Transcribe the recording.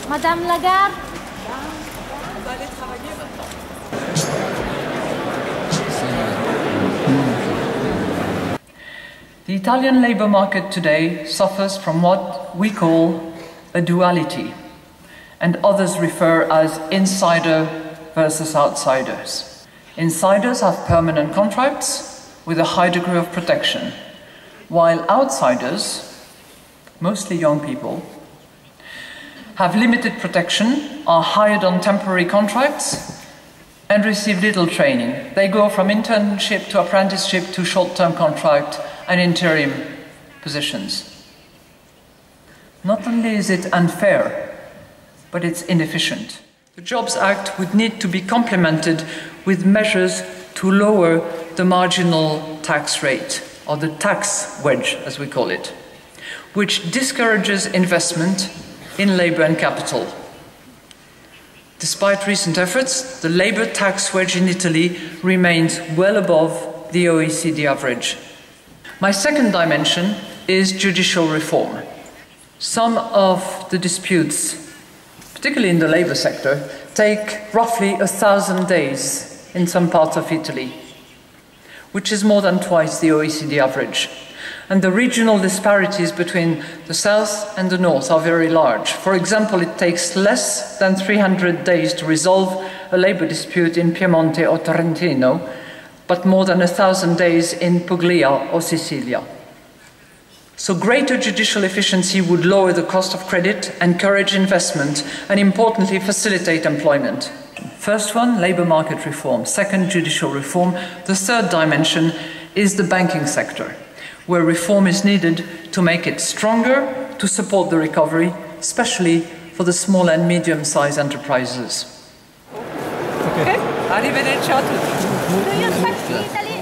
Madame Lagarde. The Italian labour market today suffers from what we call a duality, and others refer as insider versus outsiders. Insiders have permanent contracts with a high degree of protection, while outsiders, mostly young people, have limited protection, are hired on temporary contracts, and receive little training. They go from internship to apprenticeship to short-term contract and interim positions. Not only is it unfair, but it's inefficient. The Jobs Act would need to be complemented with measures to lower the marginal tax rate, or the tax wedge, as we call it, which discourages investment in labour and capital. Despite recent efforts, the labour tax wedge in Italy remains well above the OECD average. My second dimension is judicial reform. Some of the disputes, particularly in the labour sector, take roughly 1,000 days in some parts of Italy, which is more than twice the OECD average. And the regional disparities between the south and the north are very large. For example, it takes less than 300 days to resolve a labour dispute in Piemonte or Trentino, but more than 1,000 days in Puglia or Sicilia. So greater judicial efficiency would lower the cost of credit, encourage investment, and importantly, facilitate employment. First one, labour market reform. Second, judicial reform. The third dimension is the banking sector, where reform is needed to make it stronger, to support the recovery, especially for the small and medium-sized enterprises. Okay. Arrivederci a tutti. Do you speak Italy?